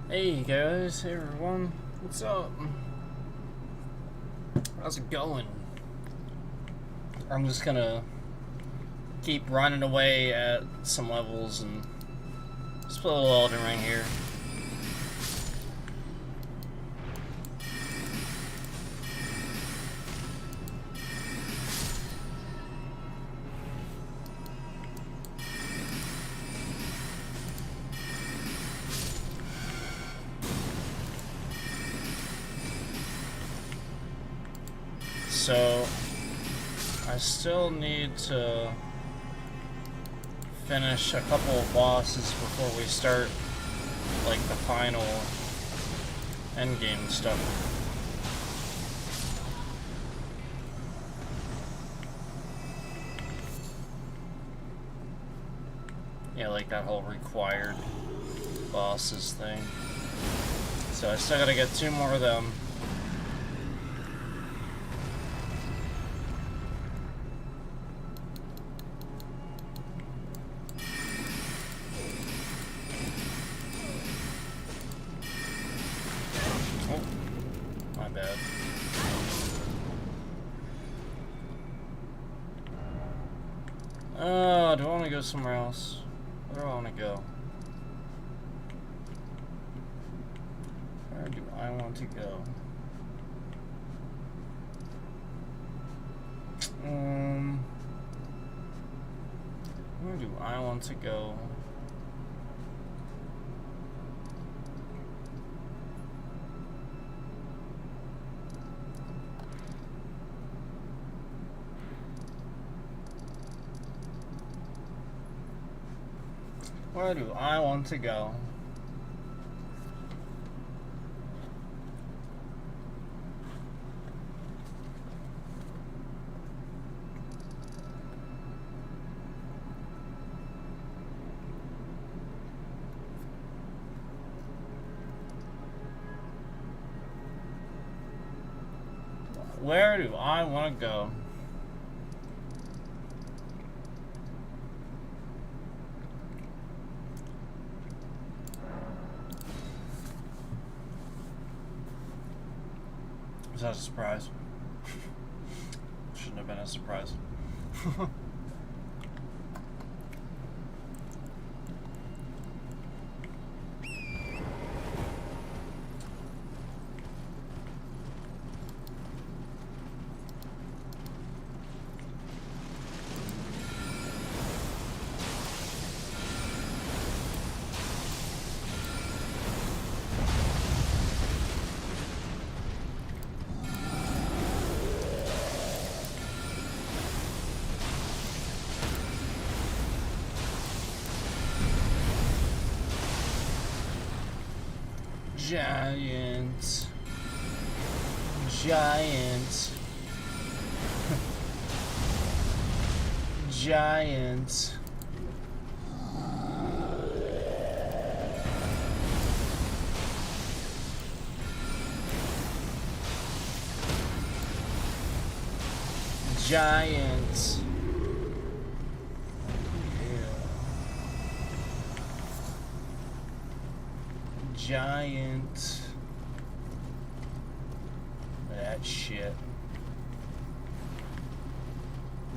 Hey guys, hey everyone, what's up? How's it going? I'm just gonna keep running away at some levels and just play a little Elden Ring here. So, I still need to finish a couple of bosses before we start, like, the final endgame stuff. Yeah, like that whole required bosses thing. So I still gotta get 2 more of them. Do I want to go somewhere else? Where do I want to go? Where do I want to go? Where do I want to go? Where do I want to go? Where do I want to go? Was that a surprise? Shouldn't have been a surprise. Giant. Giant. Giant. Giant. Giant. That shit.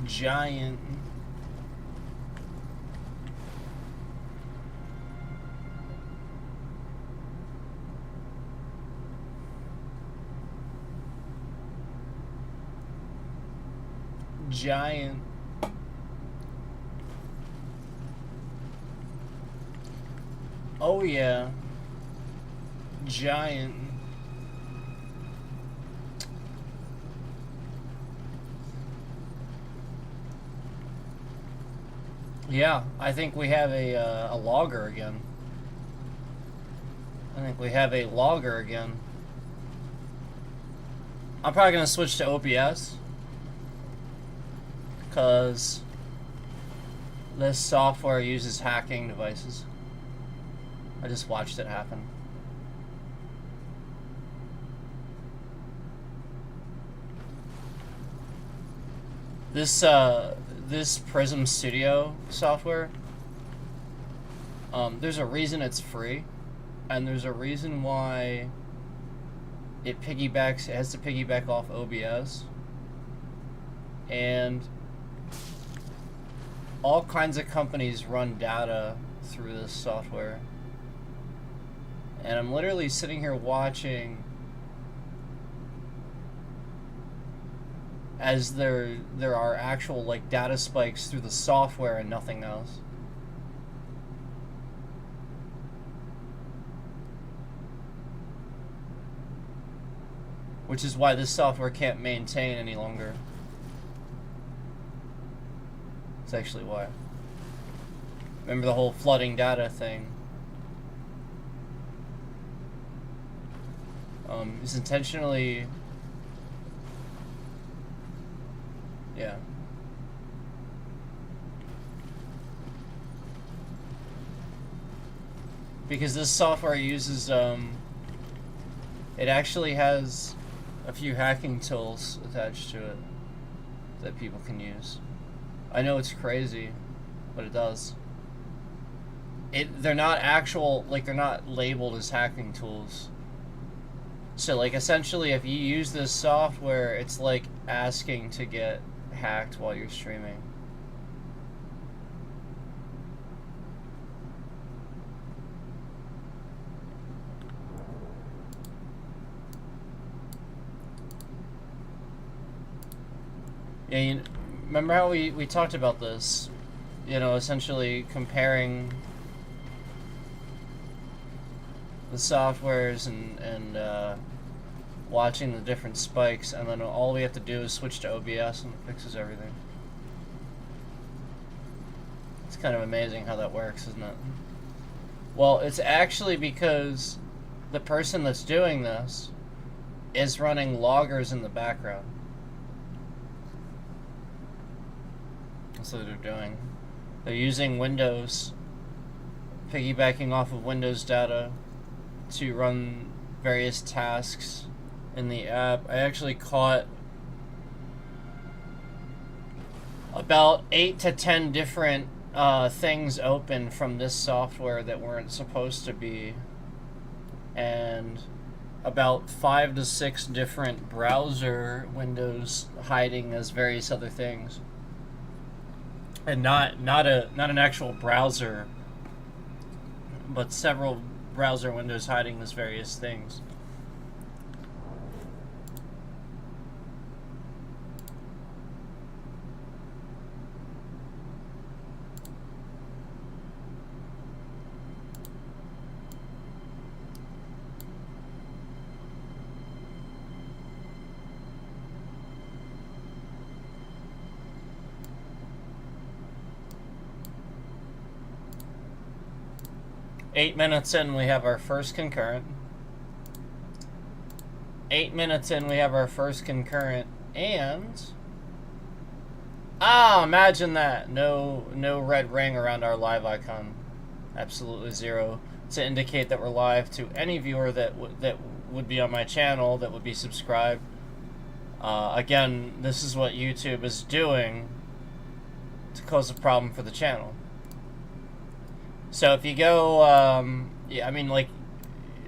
Giant. Giant. Oh yeah. Giant. Yeah, I think we have a logger again. I think we have a logger again. I'm probably gonna switch to OBS because this software uses hacking devices. I just watched it happen. This Prism Studio software, there's a reason it's free. and there's a reason why it has to piggyback off OBS, and all kinds of companies run data through this software. And I'm literally sitting here watching as there are actual like data spikes through the software and nothing else. Which is why this software can't maintain any longer. That's actually why. Remember the whole flooding data thing? It's intentionally... Yeah. Because this software uses, it actually has a few hacking tools attached to it that people can use. I know it's crazy, but it does. They're not actual, like, they're not labeled as hacking tools. So, like, essentially, if you use this software, it's like asking to get hacked while you're streaming. Yeah, remember how we talked about this? You know, essentially comparing the softwares and watching the different spikes, and then all we have to do is switch to OBS and it fixes everything. It's kind of amazing how that works, isn't it? Well, it's actually because the person that's doing this is running loggers in the background. That's what they're doing. They're using Windows, piggybacking off of Windows data to run various tasks in the app. I actually caught about 8 to 10 different things open from this software that weren't supposed to be, and about 5 to 6 different browser windows hiding as various other things, and not an actual browser, but several browser windows hiding as various things. Eight minutes in, we have our first concurrent. 8 minutes in, we have our first concurrent, and imagine that. No red ring around our live icon. Absolutely zero to indicate that we're live to any viewer that would be on my channel, that would be subscribed. Again, this is what YouTube is doing to cause a problem for the channel. So if you go, yeah, I mean, like,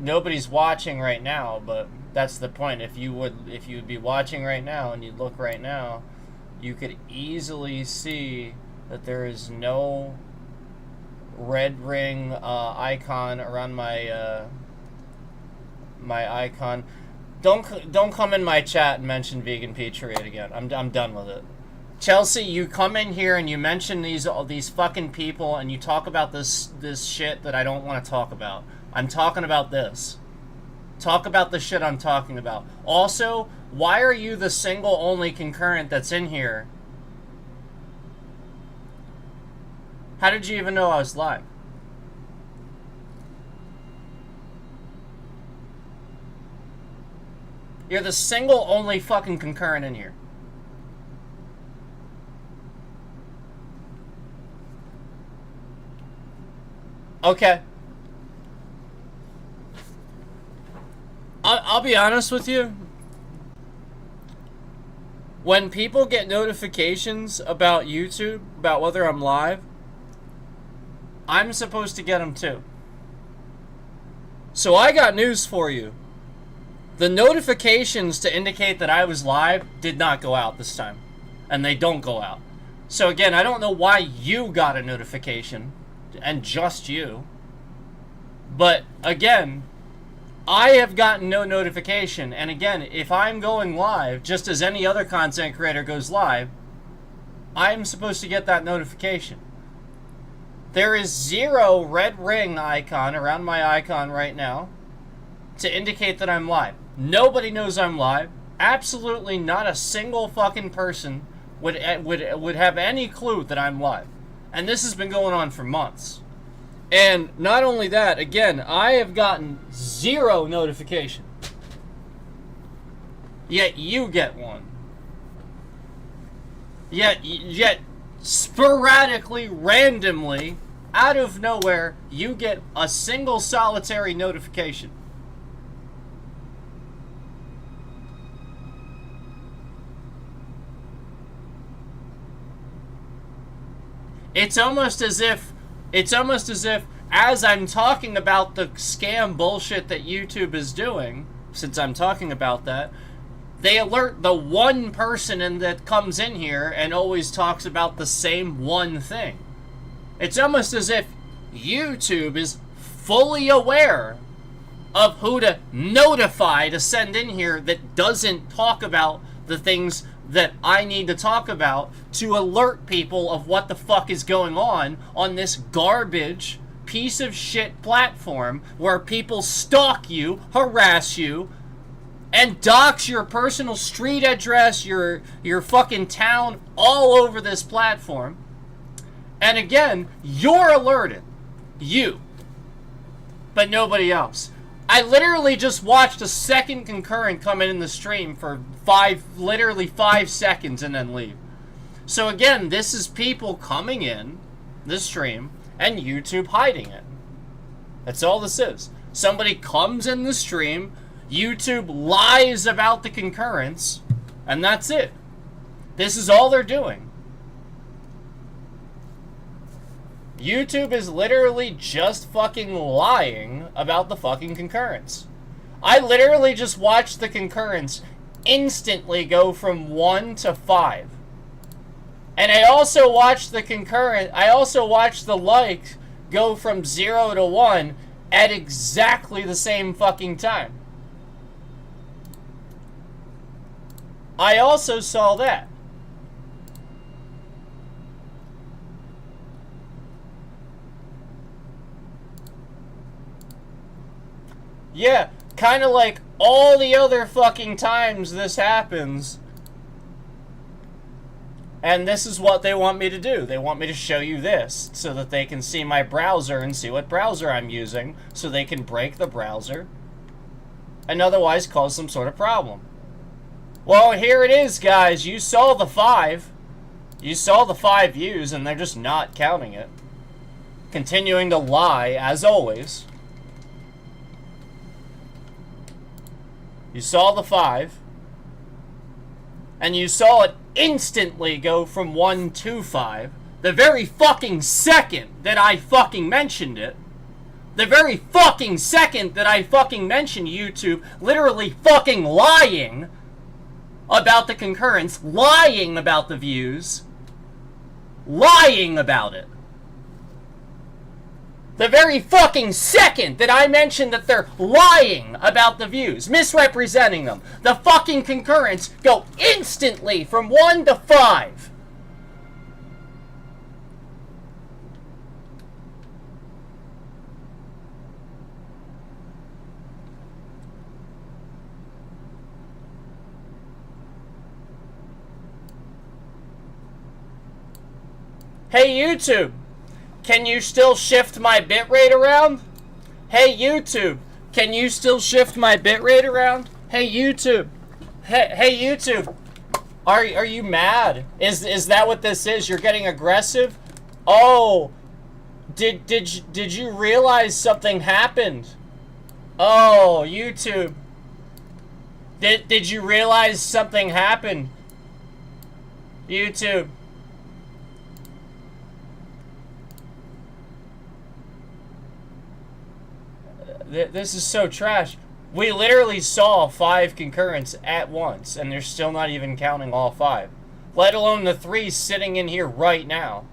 nobody's watching right now, but that's the point. If you would be watching right now and you look right now, you could easily see that there is no red ring icon around my my icon. Don't come in my chat and mention vegan pizzeria again. I'm done with it. Chelsea, you come in here and you mention these fucking people and you talk about this shit that I don't want to talk about. I'm talking about this. Talk about the shit I'm talking about. Also, why are you the single only concurrent that's in here? How did you even know I was live? You're the single only fucking concurrent in here. Okay. I'll be honest with you. When people get notifications about YouTube, about whether I'm live, I'm supposed to get them too. So I got news for you. The notifications to indicate that I was live did not go out this time. And they don't go out. So again, I don't know why you got a notification, and just you. But again, I have gotten no notification. And again, if I'm going live, just as any other content creator goes live, I'm supposed to get that notification. There is 0 red ring icon around my icon right now to indicate that I'm live. Nobody knows I'm live. Absolutely not a single fucking person would have any clue that I'm live. And this has been going on for months. And not only that, again, I have gotten 0 notification. Yet you get one. Yet sporadically, randomly, out of nowhere, you get a single solitary notification. It's almost as if as I'm talking about the scam bullshit that YouTube is doing, since I'm talking about that, they alert the one person that comes in here and always talks about the same one thing. It's almost as if YouTube is fully aware of who to notify to send in here that doesn't talk about the things that I need to talk about to alert people of what the fuck is going on this garbage piece of shit platform where people stalk you, harass you, and dox your personal street address, your fucking town, all over this platform. And again, you're alerted. You. But nobody else. I literally just watched a second concurrent come in the stream for literally 5 seconds and then leave. So again, this is people coming in the stream and YouTube hiding it. That's all this is. Somebody comes in the stream, YouTube lies about the concurrence, and that's it. This is all they're doing. YouTube is literally just fucking lying about the fucking concurrence. I literally just watched the concurrence instantly go from 1 to 5. And I also watched the likes go from 0 to 1 at exactly the same fucking time. I also saw that. Yeah, kind of like all the other fucking times this happens. And this is what they want me to do. They want me to show you this so that they can see my browser and see what browser I'm using so they can break the browser and otherwise cause some sort of problem. Well, here it is, guys. You saw the 5. You saw the 5 views and they're just not counting it. Continuing to lie, as always. You saw the 5. And you saw it instantly go from 1 to 5. The very fucking second that I fucking mentioned it. The very fucking second that I fucking mentioned YouTube literally fucking lying about the concurrence, lying about the views, lying about it. The very fucking second that I mentioned that they're lying about the views, misrepresenting them, the fucking concurrence go instantly from 1 to 5. Hey YouTube, can you still shift my bitrate around? Hey YouTube, can you still shift my bitrate around? Hey YouTube, hey YouTube, are you mad? Is that what this is? You're getting aggressive? Oh, did you realize something happened? Oh, YouTube, did you realize something happened? YouTube. This is so trash. We literally saw 5 concurrents at once, and they're still not even counting all 5. Let alone the 3 sitting in here right now.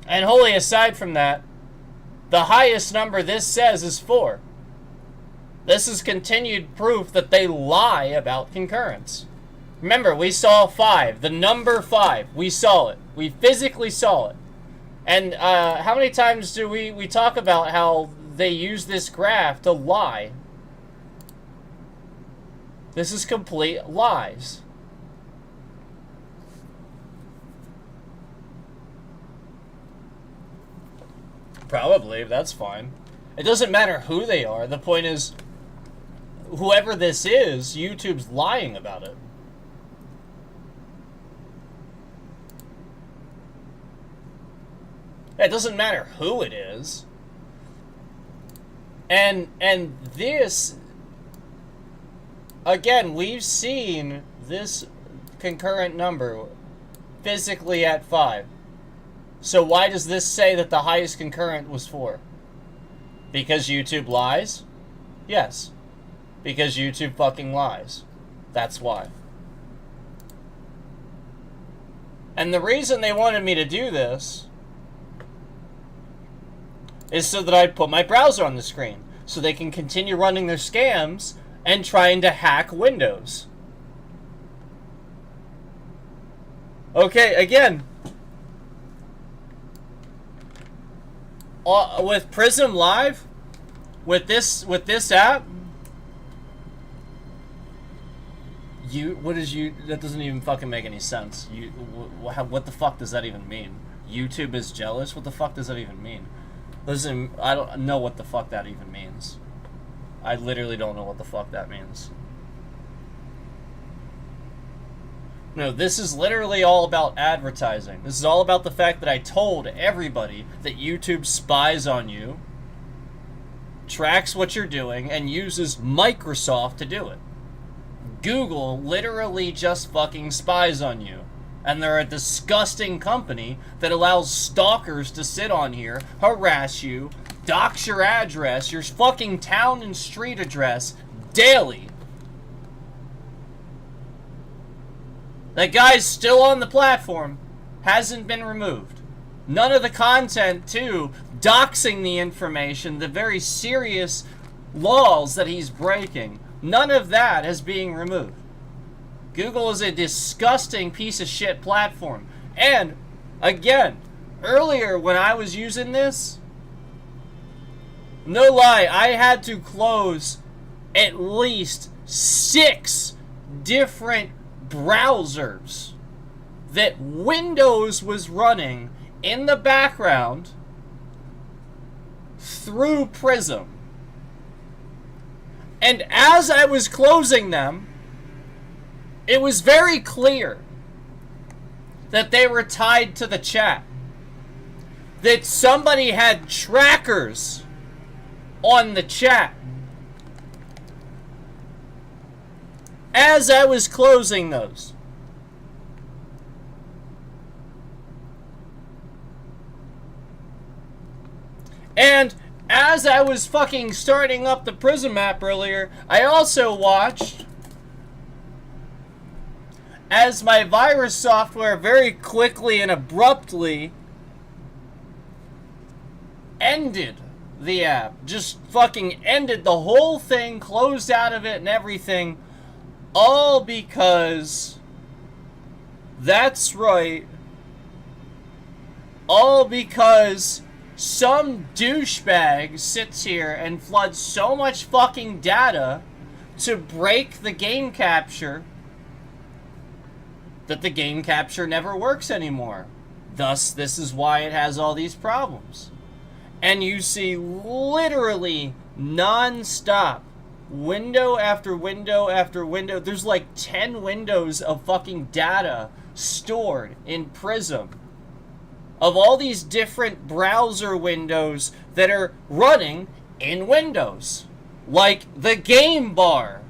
And wholly aside from that, the highest number this says is 4. This is continued proof that they lie about concurrence. Remember, we saw 5. The number 5. We saw it. We physically saw it. And how many times do we talk about how they use this graph to lie? This is complete lies. Probably, that's fine. It doesn't matter who they are. The point is, whoever this is, YouTube's lying about it. It doesn't matter who it is. And this, again, we've seen this concurrent number physically at 5. So why does this say that the highest concurrent was 4? Because YouTube lies? Yes. Because YouTube fucking lies. That's why. And the reason they wanted me to do this is so that I'd put my browser on the screen, so they can continue running their scams and trying to hack Windows. Okay, again, with Prism Live, with this app, that doesn't even fucking make any sense. What the fuck does that even mean? YouTube is jealous? What the fuck does that even mean? Listen, I don't know what the fuck that even means. I literally don't know what the fuck that means. No, this is literally all about advertising. This is all about the fact that I told everybody that YouTube spies on you, tracks what you're doing, and uses Microsoft to do it. Google literally just fucking spies on you. And they're a disgusting company that allows stalkers to sit on here, harass you, dox your address, your fucking town and street address, daily. That guy's still on the platform, hasn't been removed. None of the content, too, doxing the information, the very serious laws that he's breaking, none of that is being removed. Google is a disgusting piece of shit platform. And, again, earlier when I was using this, no lie, I had to close at least 6 different browsers that Windows was running in the background through Prism. And as I was closing them, it was very clear that they were tied to the chat. That somebody had trackers on the chat. As I was closing those. And as I was fucking starting up the Prism app earlier, I also watched as my virus software very quickly and abruptly ended the app. Just fucking ended the whole thing, closed out of it and everything. All because, that's right, all because some douchebag sits here and floods so much fucking data to break the game capture that the game capture never works anymore. Thus, this is why it has all these problems. And you see literally non-stop window after window after window. There's like 10 windows of fucking data stored in Prism of all these different browser windows that are running in Windows. Like the game bar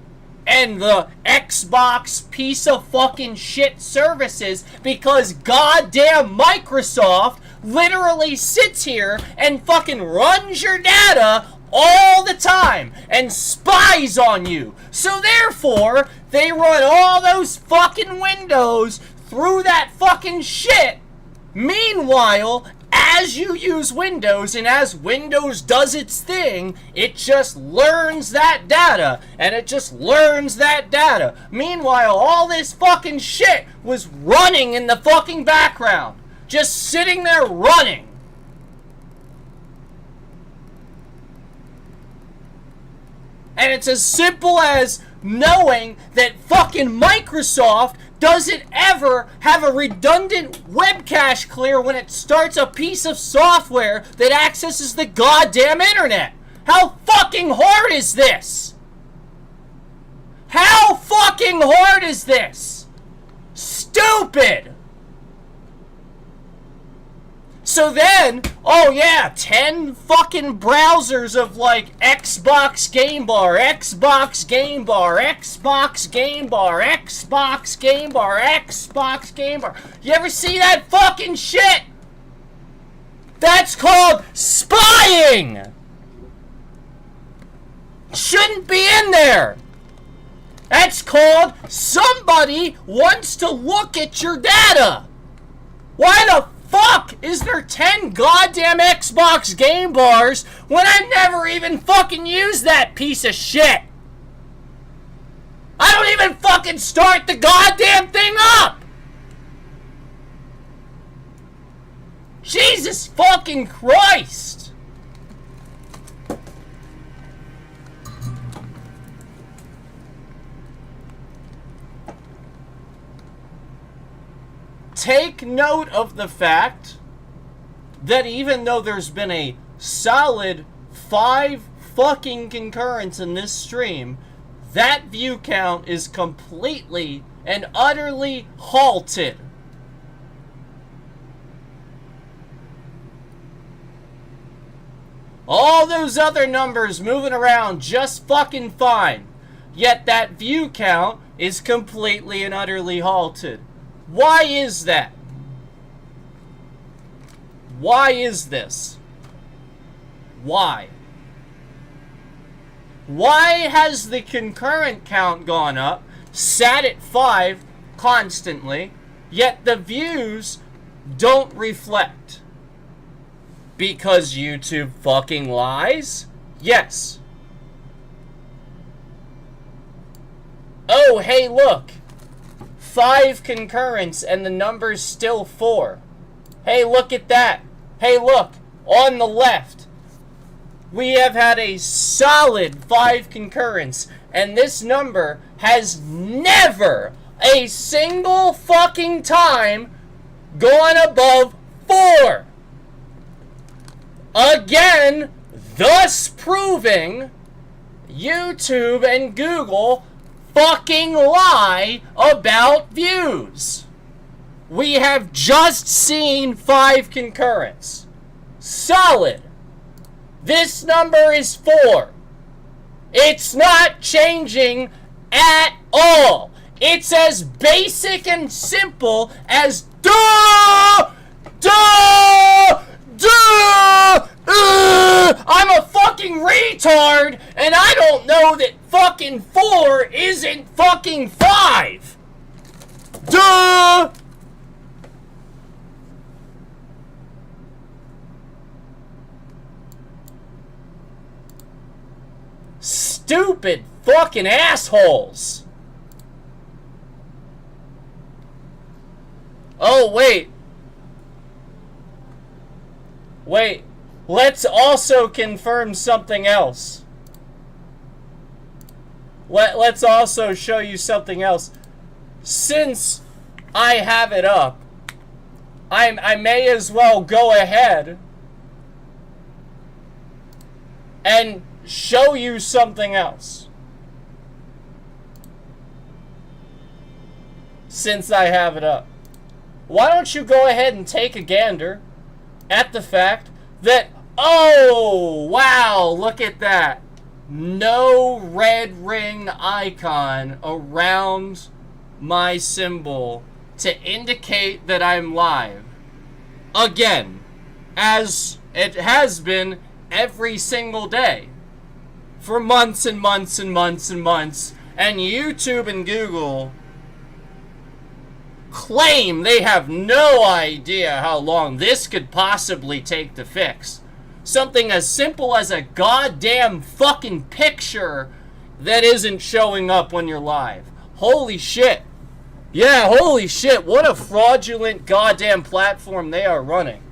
and the Xbox piece of fucking shit services, because goddamn Microsoft literally sits here and fucking runs your data all the time and spies on you. So therefore, they run all those fucking windows through that fucking shit. Meanwhile, as you use Windows and as Windows does its thing, it just learns that data and it just learns that data. Meanwhile, all this fucking shit was running in the fucking background. Just sitting there running. And it's as simple as knowing that fucking Microsoft doesn't ever have a redundant web cache clear when it starts a piece of software that accesses the goddamn internet. How fucking hard is this? How fucking hard is this? Stupid! So then, oh yeah, 10 fucking browsers of like Xbox Game Bar, Xbox Game Bar, Xbox Game Bar, Xbox Game Bar, Xbox Game Bar. You ever see that fucking shit? That's called spying! Shouldn't be in there! That's called somebody wants to look at your data! Why the fuck is there 10 goddamn Xbox Game Bars when I never even fucking use that piece of shit? I don't even fucking start the goddamn thing up! Jesus fucking Christ! Take note of the fact that even though there's been a solid 5 fucking concurrents in this stream, that view count is completely and utterly halted. All those other numbers moving around just fucking fine, yet that view count is completely and utterly halted. Why is that? Why is this? Why? Why has the concurrent count gone up, sat at 5 constantly, yet the views don't reflect? Because YouTube fucking lies? Yes. Oh, hey, look. 5 concurrents and the number's still 4. Hey, look at that. Hey, look. On the left. We have had a solid 5 concurrents, and this number has never a single fucking time gone above 4. Again, thus proving YouTube and Google fucking lie about views. We have just seen 5 concurrents. Solid. This number is 4. It's not changing at all. It's as basic and simple as duh, duh, duh. I'm a fucking retard, and I don't know that fucking 4 isn't fucking 5. Duh! Stupid fucking assholes. Oh, wait. Wait. Let's also confirm something else. Let's also show you something else. Since I have it up, I may as well go ahead and show you something else. Since I have it up. Why don't you go ahead and take a gander at the fact that, oh, wow, look at that. No red ring icon around my symbol to indicate that I'm live. Again, as it has been every single day for months and months and months and months. And YouTube and Google claim they have no idea how long this could possibly take to fix. Something as simple as a goddamn fucking picture that isn't showing up when you're live. Holy shit. Yeah, holy shit. What a fraudulent goddamn platform they are running.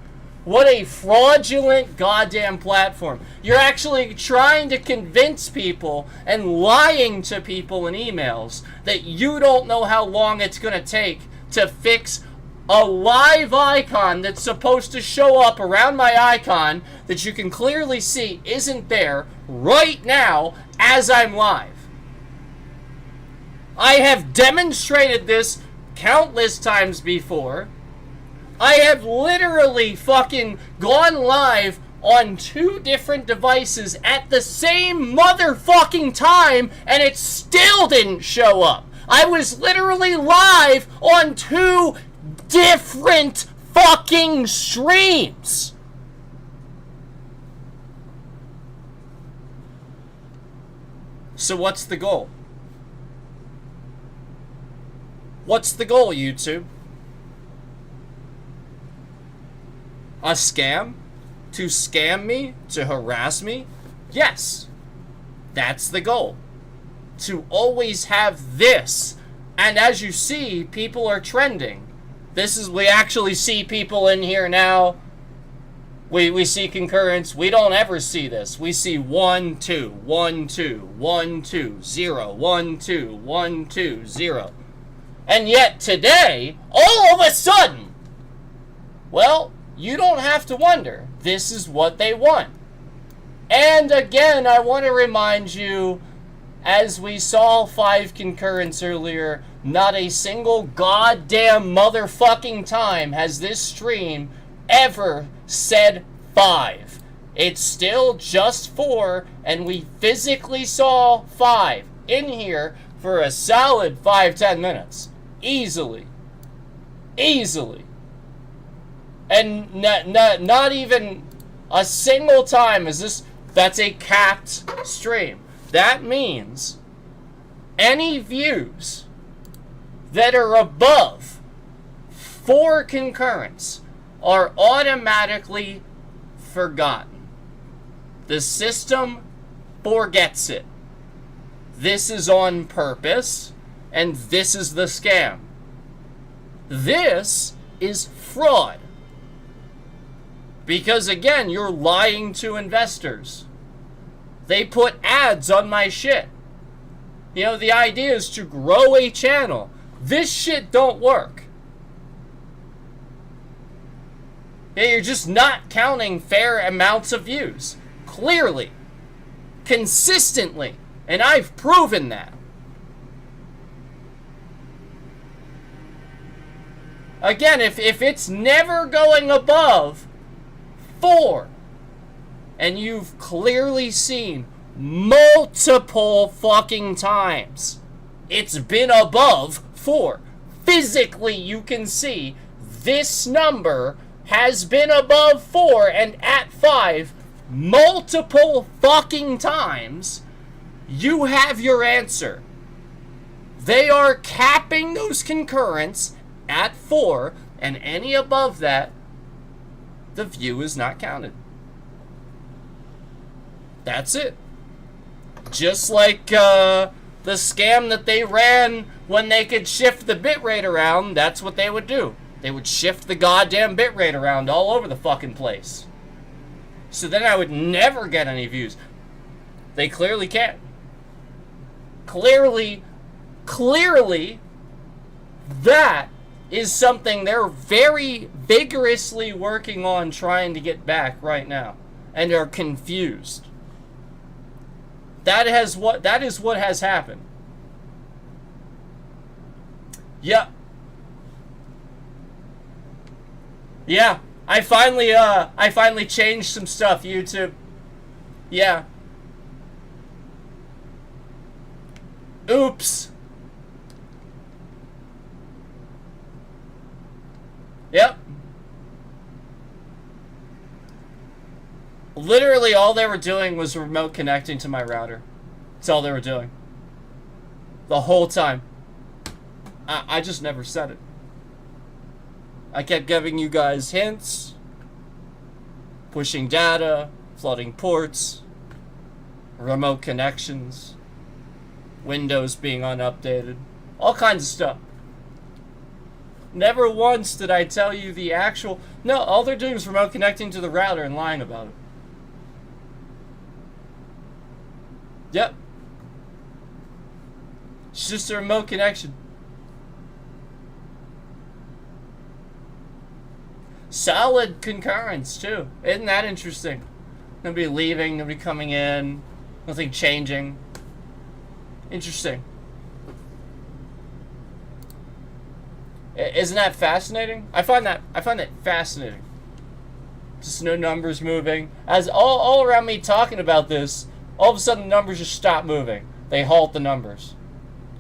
What a fraudulent goddamn platform. You're actually trying to convince people and lying to people in emails that you don't know how long it's going to take to fix a live icon that's supposed to show up around my icon that you can clearly see isn't there right now as I'm live. I have demonstrated this countless times before. I have literally fucking gone live on 2 different devices at the same motherfucking time and it still didn't show up. I was literally live on 2 different fucking streams. So what's the goal? What's the goal, YouTube? A scam? To scam me? To harass me? Yes. That's the goal. To always have this. And as you see, people are trending. We actually see people in here now. We see concurrence. We don't ever see this. We see 1, 2, 1, 2, 1, 2, 0, 1, 2, 1, 2, 0. And yet today, all of a sudden, well, you don't have to wonder. This is what they want. And again, I want to remind you, as we saw 5 concurrence earlier, not a single goddamn motherfucking time has this stream ever said 5. It's still just 4, and we physically saw 5 in here for a solid 5-10 minutes. Easily. Easily. And not even a single time is this. That's a capped stream. That means any views that are above 4 concurrence are automatically forgotten. The system forgets it. This is on purpose, and this is the scam. This is fraud. Because again, you're lying to investors. They put ads on my shit. You know, the idea is to grow a channel. This shit don't work. Yeah, you're just not counting fair amounts of views. Clearly. Consistently. And I've proven that. Again, if it's never going above 4, and you've clearly seen multiple fucking times it's been above 4. Physically, you can see this number has been above 4 and at 5 multiple fucking times. You have your answer. They are capping those concurrents at 4, and any above that, the view is not counted. That's it. Just like the scam that they ran when they could shift the bitrate around, that's what they would do. They would shift the goddamn bitrate around all over the fucking place. So then I would never get any views. They clearly can't. Clearly, that is something they're very vigorously working on trying to get back right now, and are confused. That is what has happened. Yep. Yeah, I finally changed some stuff, YouTube. Yeah. Oops. Yep. Literally all they were doing was remote connecting to my router. That's all they were doing. The whole time. I just never said it. I kept giving you guys hints. Pushing data. Flooding ports. Remote connections. Windows being unupdated. All kinds of stuff. Never once did I tell you the actual... No, all they're doing is remote connecting to the router and lying about it. Yep. It's just a remote connection. Solid concurrence, too. Isn't that interesting? Nobody leaving, nobody coming in, nothing changing. Interesting. Isn't that fascinating? I find that fascinating. Just no numbers moving. As all around me talking about this, all of a sudden the numbers just stop moving. They halt the numbers.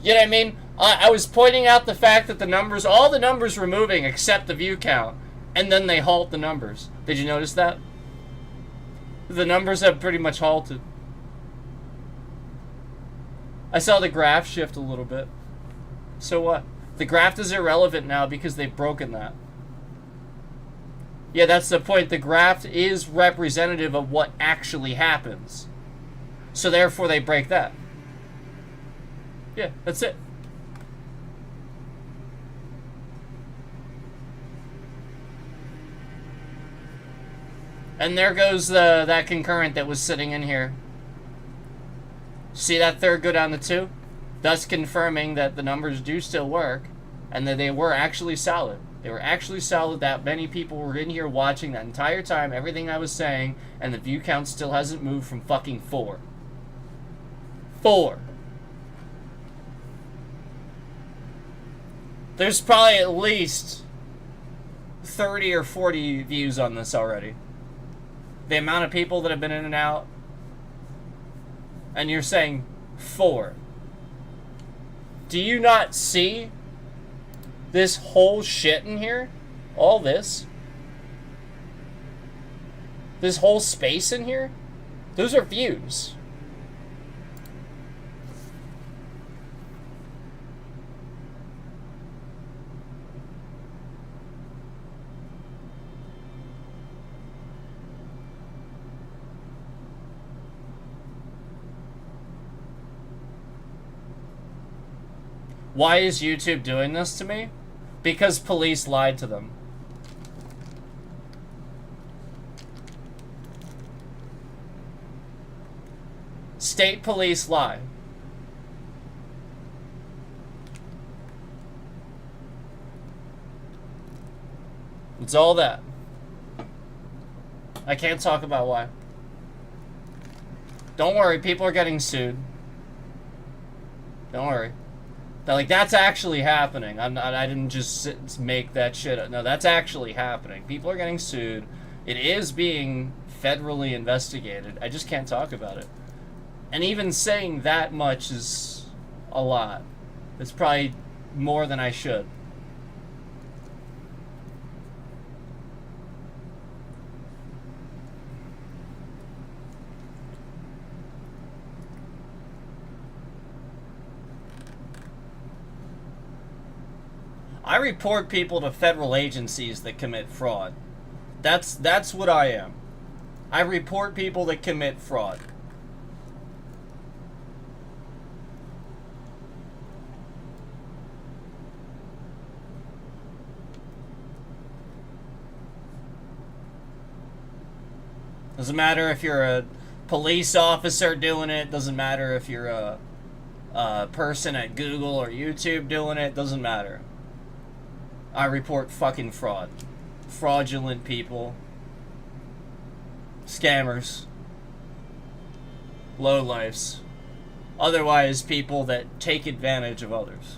You know what I mean? I was pointing out the fact that all the numbers were moving except the view count, and then they halt the numbers. Did you notice that? The numbers have pretty much halted. I saw the graph shift a little bit. So what? The graph is irrelevant now because they've broken that. Yeah, that's the point. The graph is representative of what actually happens. So therefore they break that. Yeah, that's it. And there goes that concurrent that was sitting in here. See that third go down to 2? Thus confirming that the numbers do still work and that they were actually solid. They were actually solid, that many people were in here watching that entire time, everything I was saying, and the view count still hasn't moved from fucking 4. 4. There's probably at least 30 or 40 views on this already. The amount of people that have been in and out. And you're saying 4. Do you not see this whole shit in here? All this? This whole space in here? Those are views. Why is YouTube doing this to me? Because police lied to them. State police lie. It's all that. I can't talk about why. Don't worry, people are getting sued. Don't worry. Like, that's actually happening. I didn't just make that shit up. No, that's actually happening. People are getting sued. It is being federally investigated. I just can't talk about it. And even saying that much is a lot. It's probably more than I should. I report people to federal agencies that commit fraud. That's what I am. I report people that commit fraud. Doesn't matter if you're a police officer doing it. Doesn't matter if you're a person at Google or YouTube doing it. Doesn't matter. I report fucking fraud. Fraudulent people. Scammers. Lowlifes. Otherwise, people that take advantage of others.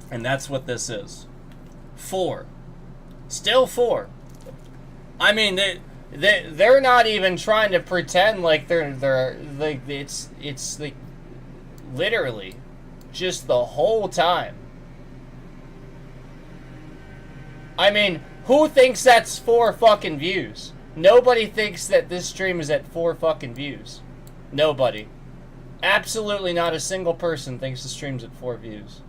And that's what this is. 4. Still 4. I mean, they're not even trying to pretend like they're like it's like literally just the whole time. I mean, who thinks that's 4 fucking views? Nobody thinks that this stream is at 4 fucking views. Nobody. Absolutely not a single person thinks the stream's at 4 views.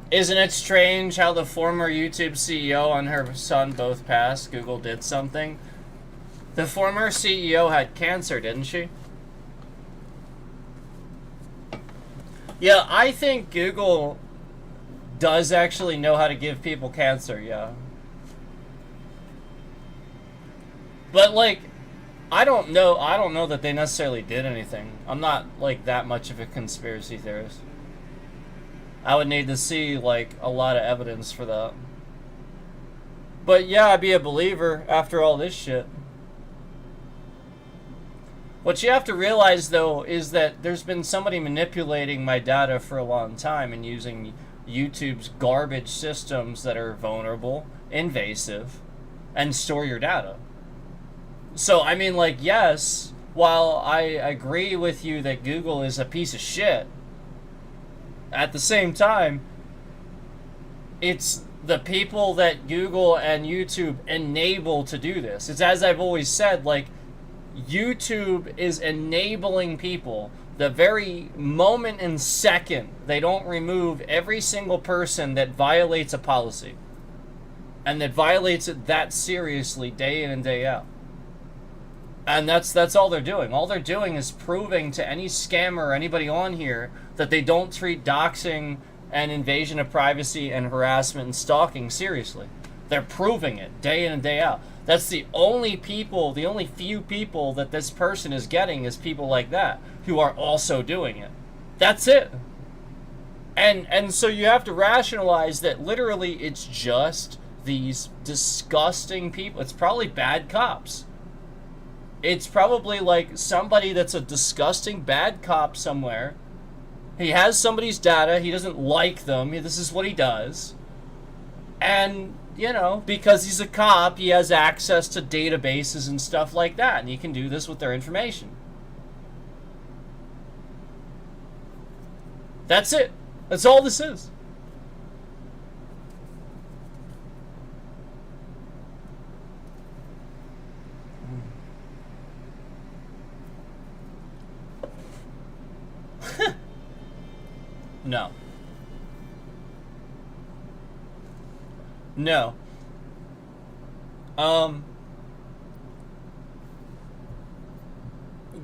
Isn't it strange how the former YouTube CEO and her son both passed? Google did something. The former CEO had cancer, didn't she? Yeah, I think Google does actually know how to give people cancer, yeah. But, like, I don't know that they necessarily did anything. I'm not, like, that much of a conspiracy theorist. I would need to see, like, a lot of evidence for that. But yeah, I'd be a believer after all this shit. What you have to realize, though, is that there's been somebody manipulating my data for a long time and using YouTube's garbage systems that are vulnerable, invasive, and store your data. So, I mean, like, yes, while I agree with you that Google is a piece of shit, at the same time, it's the people that Google and YouTube enable to do this. It's as I've always said, like, YouTube is enabling people. The very moment and second they don't remove every single person that violates a policy, and that violates it that seriously day in and day out. And that's all they're doing. All they're doing is proving to any scammer or anybody on here that they don't treat doxing and invasion of privacy and harassment and stalking seriously. They're proving it day in and day out. That's the only people, the only few people that this person is getting is people like that who are also doing it. That's it. And so you have to rationalize that literally it's just these disgusting people. It's probably bad cops. It's probably like somebody that's a disgusting bad cop somewhere. He has somebody's data. He doesn't like them. This is what he does. And, you know, because he's a cop, he has access to databases and stuff like that. And he can do this with their information. That's it. That's all this is. No. No.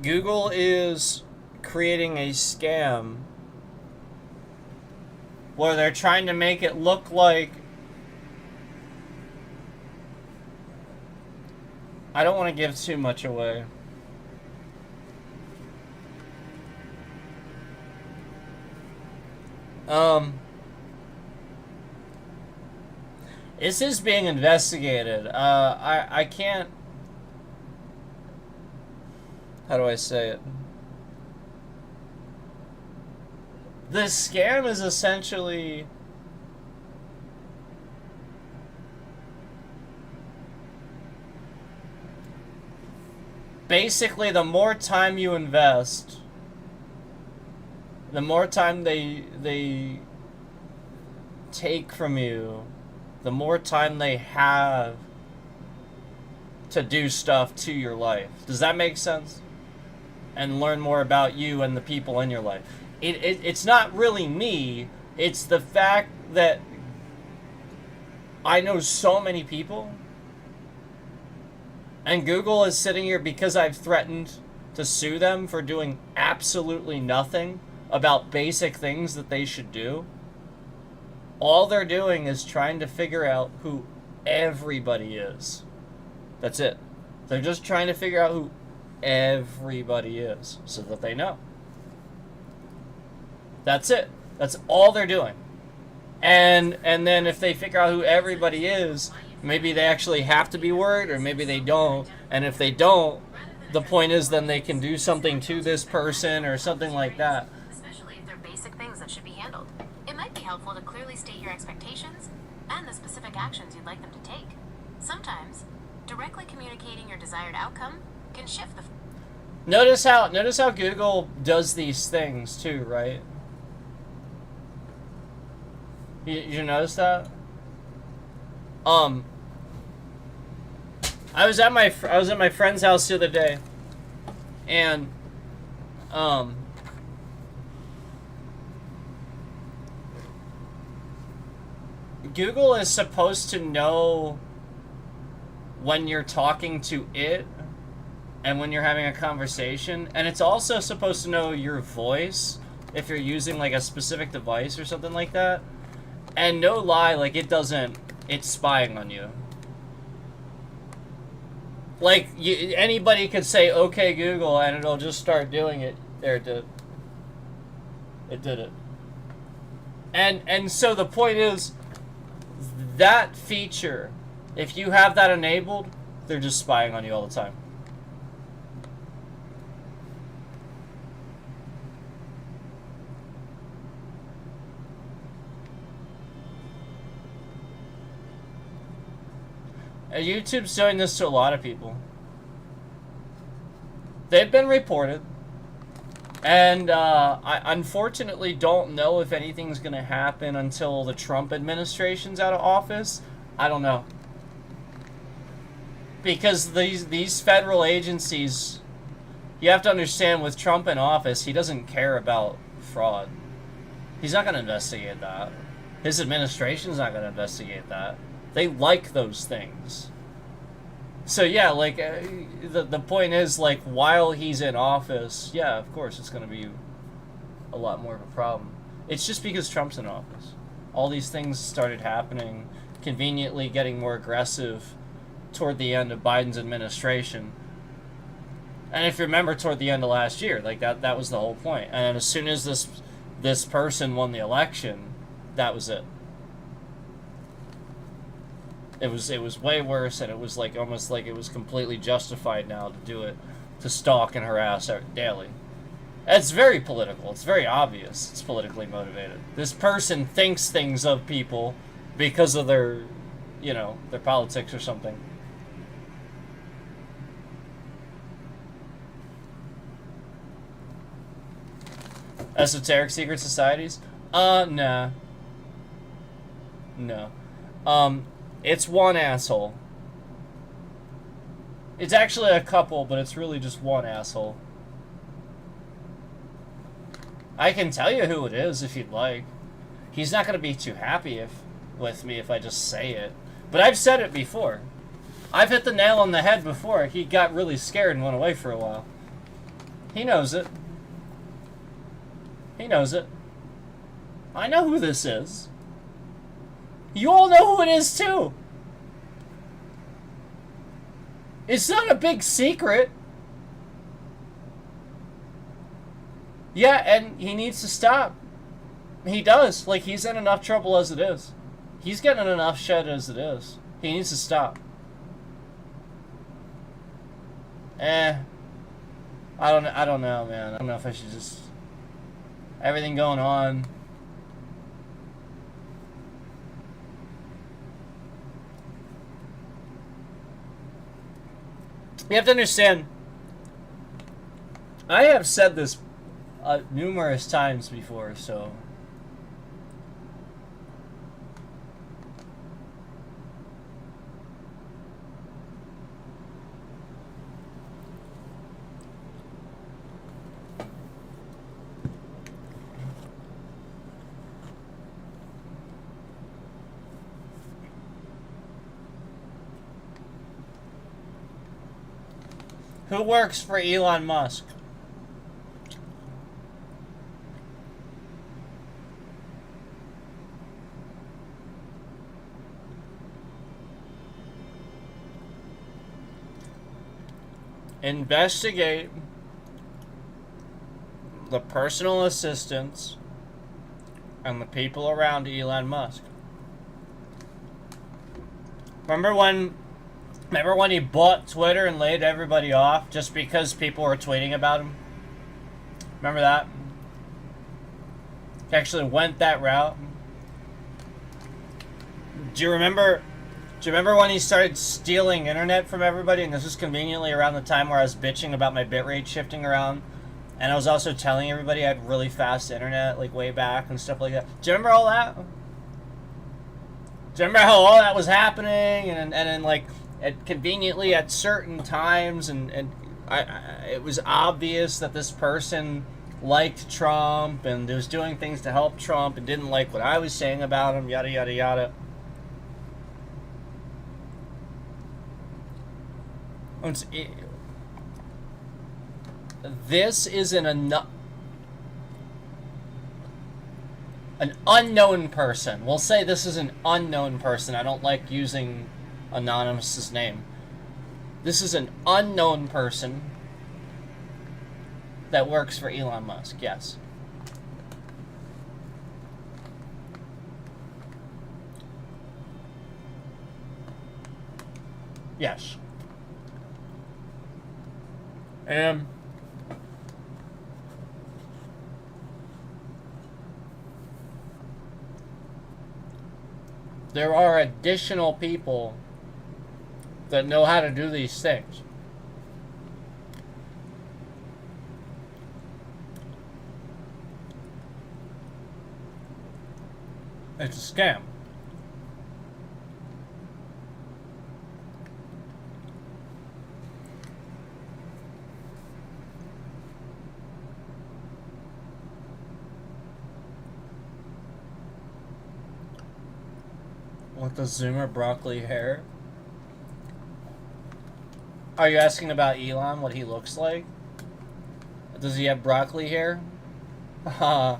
Google is creating a scam where they're trying to make it look like, I don't want to give too much away. This is being investigated. I can't... How do I say it? The scam is essentially... Basically, the more time you invest, the more time they take from you, the more time they have to do stuff to your life. Does that make sense? And learn more about you and the people in your life. It's not really me. It's the fact that I know so many people, and Google is sitting here because I've threatened to sue them for doing absolutely nothing about basic things that they should do. All they're doing is trying to figure out who everybody is. That's it. They're just trying to figure out who everybody is so that they know. That's it. That's all they're doing. And then if they figure out who everybody is, maybe they actually have to be worried, or maybe they don't. And if they don't, the point is then they can do something to this person or something like that. Especially if they're basic things that should be handled. It might be helpful to clearly state your expectations and the specific actions you'd like them to take. Sometimes, directly communicating your desired outcome can shift the... Notice how Google does these things too, right? You notice that? I was at my friend's house the other day, and Google is supposed to know when you're talking to it and when you're having a conversation, and it's also supposed to know your voice if you're using like a specific device or something like that. And no lie, like it's spying on you. Like anybody could say "Okay Google" and it'll just start doing it. There it did. It did it. And so the point is, that feature, if you have that enabled, they're just spying on you all the time. YouTube's doing this to a lot of people. They've been reported. And I unfortunately don't know if anything's going to happen until the Trump administration's out of office. I don't know. Because these federal agencies, you have to understand, with Trump in office, he doesn't care about fraud. He's not going to investigate that. His administration's not going to investigate that. They like those things. So yeah, like the point is, like, while he's in office, yeah, of course it's going to be a lot more of a problem. It's just because Trump's in office. All these things started happening, conveniently getting more aggressive toward the end of Biden's administration. And if you remember, toward the end of last year, like that was the whole point. And as soon as this person won the election, that was it. It was way worse, and it was like almost like it was completely justified now to do it, to stalk and harass daily. It's very political. It's very obvious. It's politically motivated. This person thinks things of people because of their, their politics or something. Esoteric secret societies? Nah. No. It's one asshole. It's actually a couple, but it's really just one asshole. I can tell you who it is if you'd like. He's not going to be too happy with me if I just say it. But I've said it before. I've hit the nail on the head before. He got really scared and went away for a while. He knows it. He knows it. I know who this is. You all know who it is, too. It's not a big secret. Yeah, and he needs to stop. He does. Like, he's in enough trouble as it is. He's getting enough shit as it is. He needs to stop. I don't know, man. I don't know if I should just... Everything going on... You have to understand, I have said this numerous times before, so... Who works for Elon Musk? Investigate the personal assistants and the people around Elon Musk. Remember when he bought Twitter and laid everybody off just because people were tweeting about him? Remember that? He actually went that route. Do you remember Do you remember when he started stealing internet from everybody? And this was conveniently around the time where I was bitching about my bitrate shifting around. And I was also telling everybody I had really fast internet, like, way back and stuff like that. Do you remember all that? Do you remember how all that was happening? And then, like, conveniently at certain times, and it was obvious that this person liked Trump and was doing things to help Trump and didn't like what I was saying about him, yada, yada, yada. This is an unknown person. We'll say this is an unknown person. I don't like using Anonymous's name. This is an unknown person that works for Elon Musk, yes. Yes. And there are additional people that know how to do these things. It's a scam. What, the Zoomer broccoli hair? Are you asking about Elon, what he looks like? Does he have broccoli hair? Are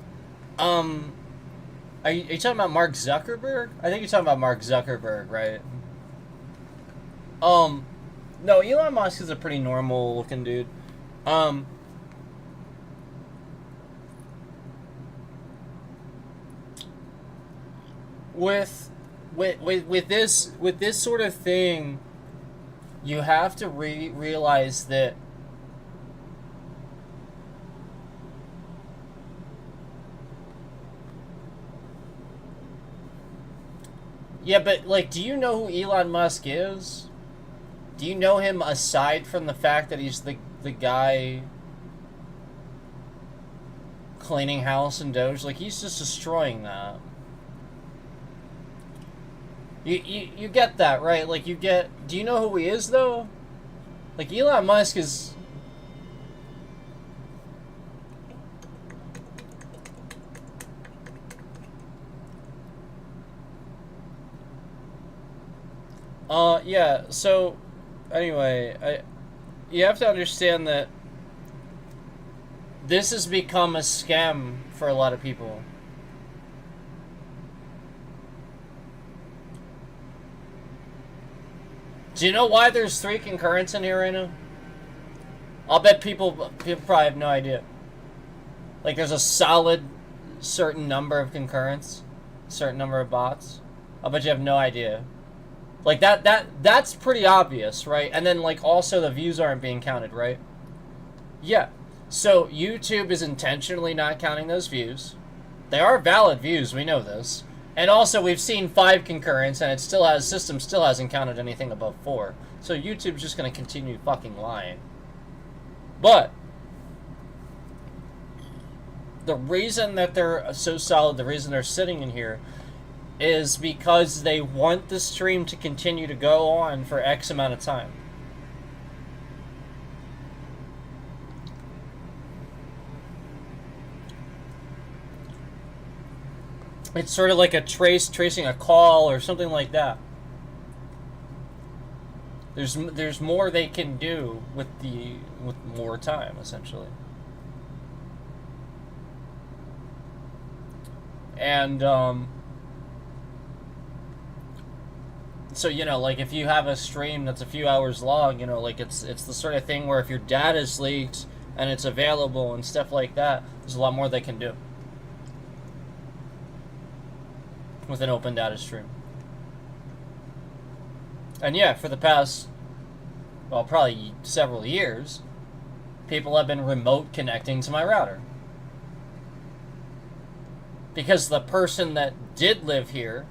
you talking about Mark Zuckerberg? I think you're talking about Mark Zuckerberg, right? No, Elon Musk is a pretty normal looking dude. With this sort of thing, you have to realize that yeah, but, like, do you know who Elon Musk is? Do you know him aside from the fact that he's the guy cleaning house and Doge? Like, he's just destroying that. You get that, right? Like, do you know who he is, though? Like, Elon Musk is... yeah, so, anyway, you have to understand that this has become a scam for a lot of people. Do you know why there's 3 concurrents in here right now? I'll bet people probably have no idea. Like, there's a solid certain number of concurrents, certain number of bots. I'll bet you have no idea. Like, that's pretty obvious, right? And then, like, also the views aren't being counted, right? Yeah. So YouTube is intentionally not counting those views. They are valid views, we know this. And also, we've seen 5 concurrents, and system still hasn't counted anything above 4. So YouTube's just going to continue fucking lying. But the reason that they're so solid, the reason they're sitting in here, is because they want the stream to continue to go on for X amount of time. It's sort of like a tracing a call or something like that. There's more they can do with more time, essentially. And so, you know, like, if you have a stream that's a few hours long, you know, like, it's the sort of thing where if your data's leaked and it's available and stuff like that, there's a lot more they can do with an open data stream. And yeah, for the past, well, probably several years, people have been remote connecting to my router. Because the person that did live here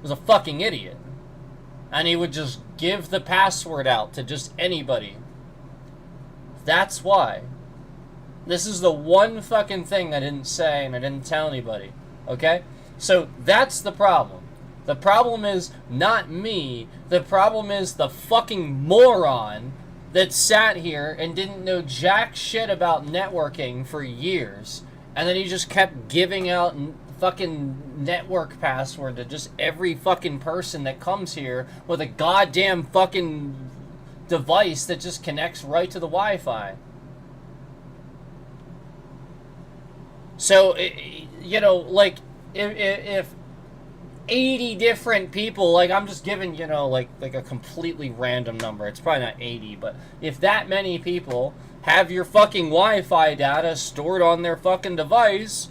was a fucking idiot. And he would just give the password out to just anybody. That's why. This is the one fucking thing I didn't say and I didn't tell anybody. Okay? So that's the problem. The problem is not me. The problem is the fucking moron that sat here and didn't know jack shit about networking for years. And then he just kept giving out fucking network password to just every fucking person that comes here with a goddamn fucking device that just connects right to the Wi-Fi. So, you know, like, if 80 different people, like, I'm just giving, you know, like a completely random number. It's probably not 80, but if that many people have your fucking Wi-Fi data stored on their fucking device,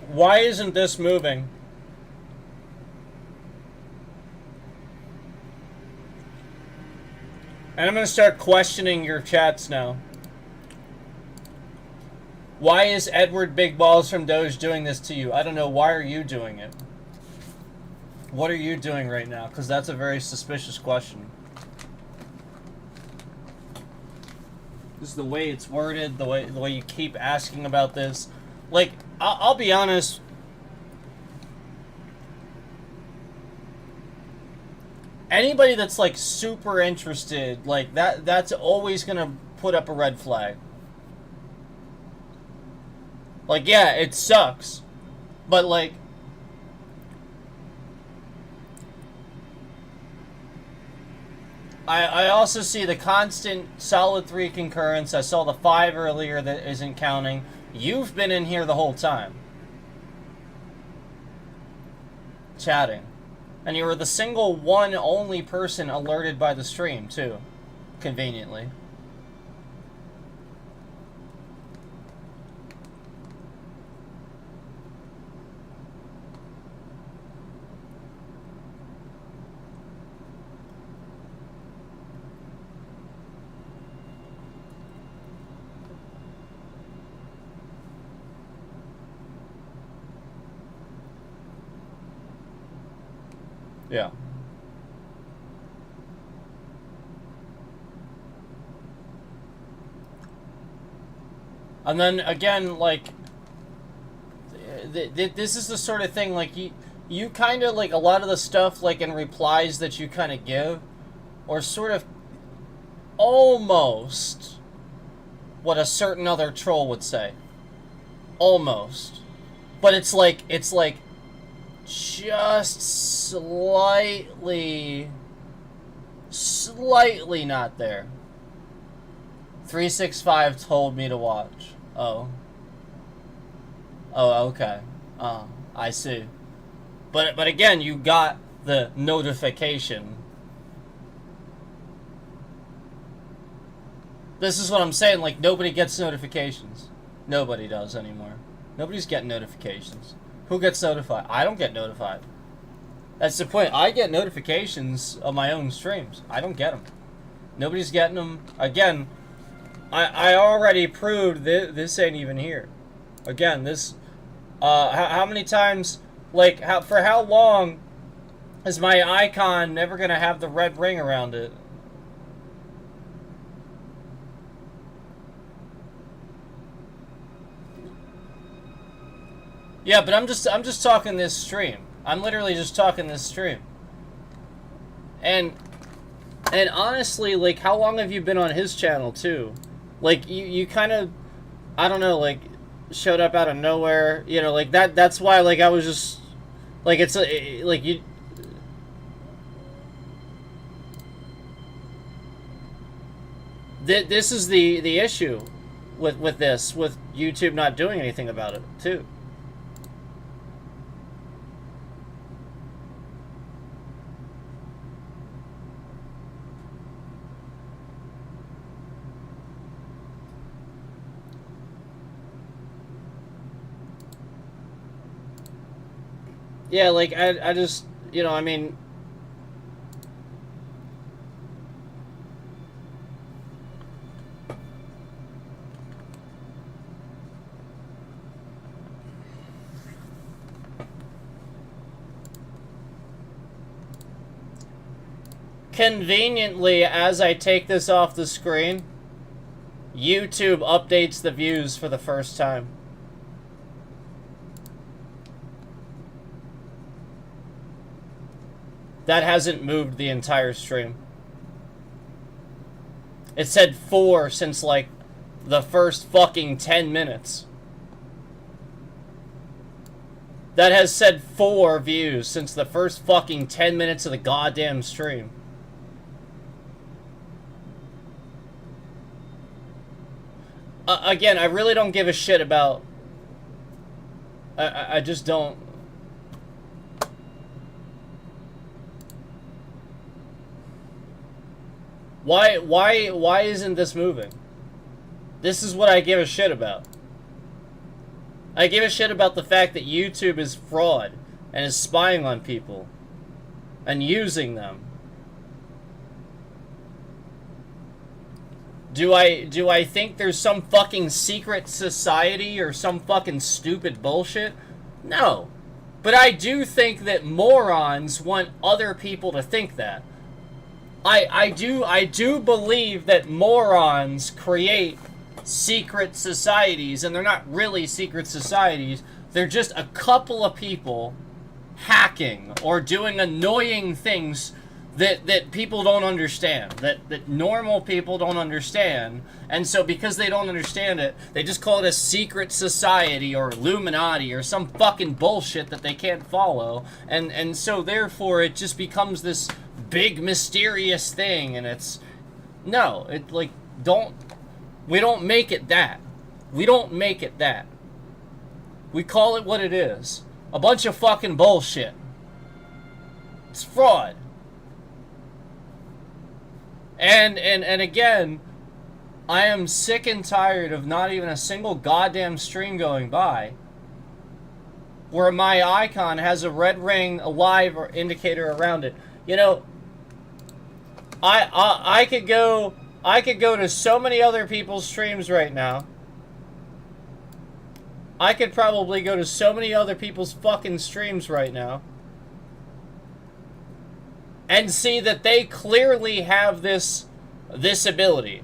why isn't this moving? And I'm going to start questioning your chats now. Why is Edward Big Balls from Doge doing this to you? I don't know. Why are you doing it? What are you doing right now? Because that's a very suspicious question. This is the way it's worded, the way you keep asking about this. Like, I'll be honest. Anybody that's like super interested, like that's always gonna put up a red flag. Like, yeah, it sucks, but like, I also see the constant solid 3 concurrence. I saw the 5 earlier that isn't counting. You've been in here the whole time, chatting. And you were the single one only person alerted by the stream, too. Conveniently. Yeah. And then again, like, this is the sort of thing, like, you kind of, like, a lot of the stuff, like, in replies that you kind of give, or sort of almost what a certain other troll would say. Almost. But it's like just slightly not there. 365 told me to watch. Oh, okay. I see. But again, you got the notification. This is what I'm saying, like, nobody gets notifications. Nobody does anymore. Nobody's getting notifications. Who gets notified? I don't get notified. That's the point. I get notifications of my own streams. I don't get them. Nobody's getting them. Again, I already proved this ain't even here. Again, this... how many times... Like, for how long is my icon never going to have the red ring around it? Yeah, but I'm just talking this stream. I'm literally just talking this stream. And honestly, like, how long have you been on his channel too? Like, you kind of, I don't know, like, showed up out of nowhere, you know, like that's why, like, I was just like, it's like you this is the issue with YouTube not doing anything about it too. Yeah, like, I just, you know, I mean... Conveniently, as I take this off the screen, YouTube updates the views for the first time. That hasn't moved the entire stream. It said 4 since, like, the first fucking 10 minutes. That has said 4 views since the first fucking 10 minutes of the goddamn stream. Again, I really don't give a shit about... I just don't... Why isn't this moving? This is what I give a shit about. I give a shit about the fact that YouTube is fraud and is spying on people and using them. Do I think there's some fucking secret society or some fucking stupid bullshit? No. But I do think that morons want other people to think that. I do believe that morons create secret societies, and they're not really secret societies. They're just a couple of people hacking or doing annoying things that people don't understand, that normal people don't understand. And so because they don't understand it, they just call it a secret society or Illuminati or some fucking bullshit that they can't follow. And so therefore it just becomes this big mysterious thing, and it's... No, it, like, we don't make it that. We don't make it that. We call it what it is. A bunch of fucking bullshit. It's fraud. And again, I am sick and tired of not even a single goddamn stream going by where my icon has a red ring, a live indicator around it. You know, I could go to so many other people's streams right now. I could probably go to so many other people's fucking streams right now and see that they clearly have this ability.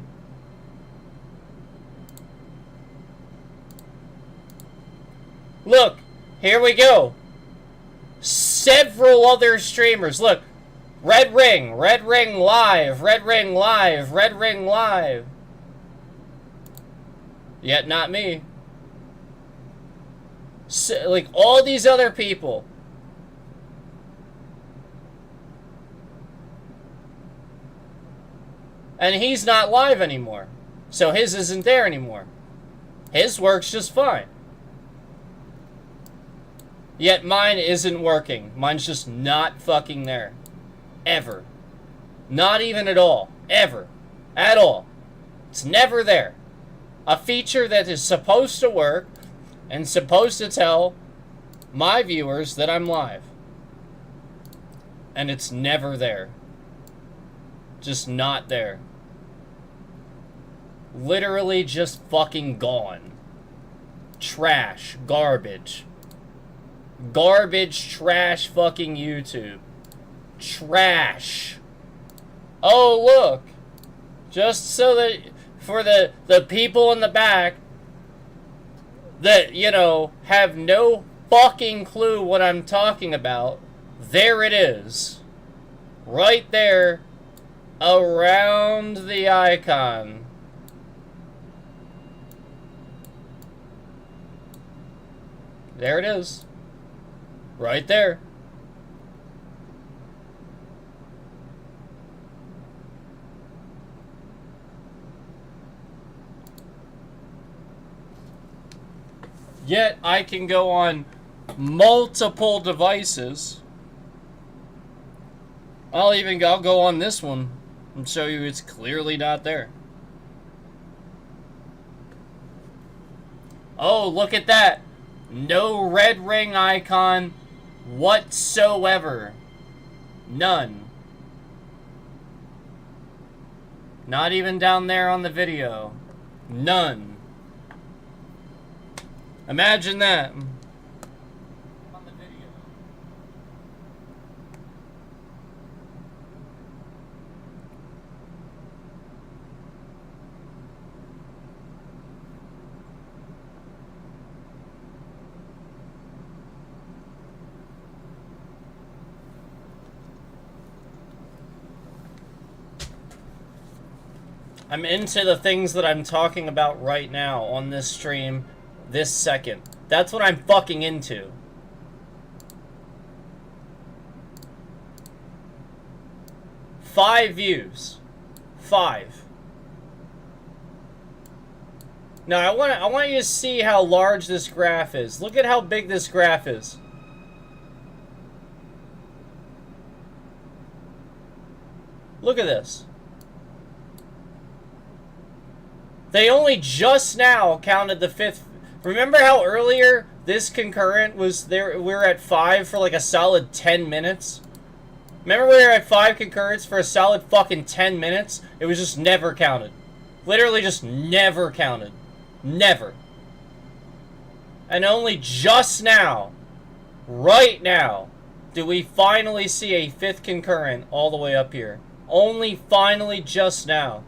Look, here we go. Several other streamers. Look, red ring live, red ring live, red ring live. Yet not me. So, like, all these other people. And he's not live anymore. So his isn't there anymore. His works just fine. Yet mine isn't working. Mine's just not fucking there. Ever. Not even at all. Ever. At all. It's never there. A feature that is supposed to work and supposed to tell my viewers that I'm live. And it's never there. Just not there. Literally just fucking gone. Trash. Garbage. Garbage, trash, fucking YouTube. Trash. Oh, look. Just so that for the people in the back that, you know, have no fucking clue what I'm talking about, there it is. Right there. Around the icon. There it is. Right there. Yet I can go on multiple devices. I'll go on this one and show you it's clearly not there. Oh, look at that. No red ring icon whatsoever. None. Not even down there on the video. None. Imagine that. On the video. I'm into the things that I'm talking about right now on this stream, this second. That's what I'm fucking into. Five views. 5. Now I want you to see how large this graph is. Look at how big this graph is. Look at this. They only just now counted the 5th. Remember how earlier this concurrent was there? We were at 5 for like a solid 10 minutes. Remember we were at 5 concurrents for a solid fucking 10 minutes? It was just never counted. Literally just never counted. Never. And only just now, right now, do we finally see a 5th concurrent all the way up here. Only finally just now.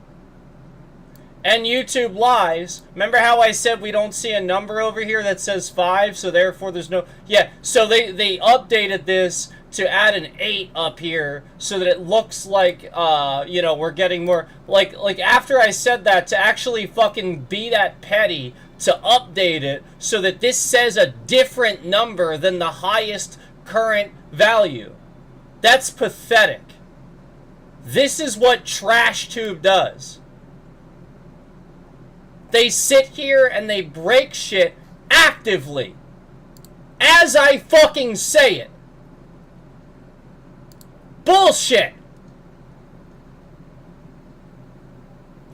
And YouTube lies. Remember how I said we don't see a number over here that says 5, so therefore there's no... Yeah, so they updated this to add an 8 up here so that it looks like, you know, we're getting more... Like after I said that, to actually fucking be that petty, to update it so that this says a different number than the highest current value. That's pathetic. This is what TrashTube does. They sit here and they break shit actively. As I fucking say it. Bullshit.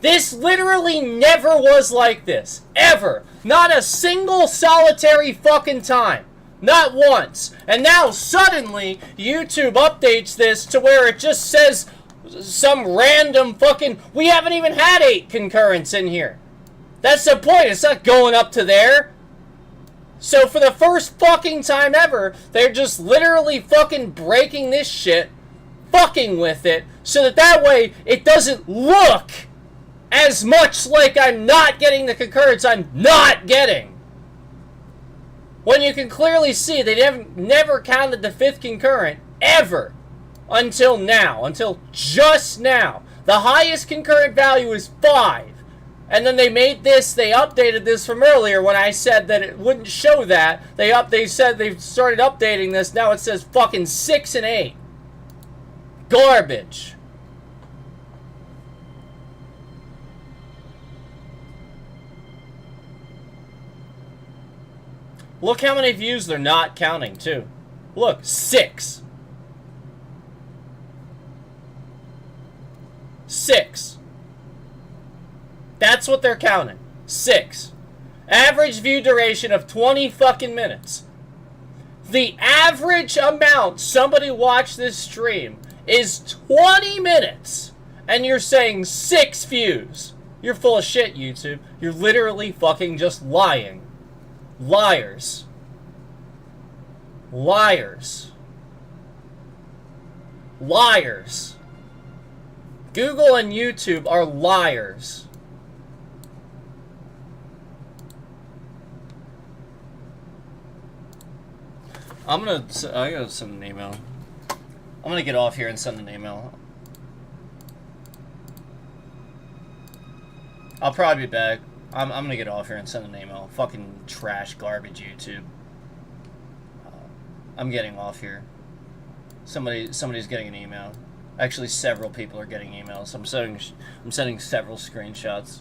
This literally never was like this. Ever. Not a single solitary fucking time. Not once. And now suddenly YouTube updates this to where it just says some random fucking... We haven't even had 8 concurrents in here. That's the point. It's not going up to there. So for the first fucking time ever, they're just literally fucking breaking this shit, fucking with it, so that way it doesn't look as much like I'm not getting the concurrence I'm not getting. When you can clearly see they never counted the 5th concurrent ever until now, until just now. The highest concurrent value is 5. And then they made this, they updated this from earlier when I said that it wouldn't show that. They said they've started updating this. Now it says fucking 6 and 8. Garbage. Look how many views they're not counting, too. Look, 6. 6. That's what they're counting. 6. Average view duration of 20 fucking minutes. The average amount somebody watched this stream is 20 minutes. And you're saying 6 views. You're full of shit, YouTube. You're literally fucking just lying. Liars. Liars. Liars. Google and YouTube are liars. I gotta send an email. I'm gonna get off here and send an email. I'll probably be back. I'm gonna get off here and send an email. Fucking trash, garbage YouTube. I'm getting off here. Somebody's getting an email. Actually, several people are getting emails. I'm sending several screenshots.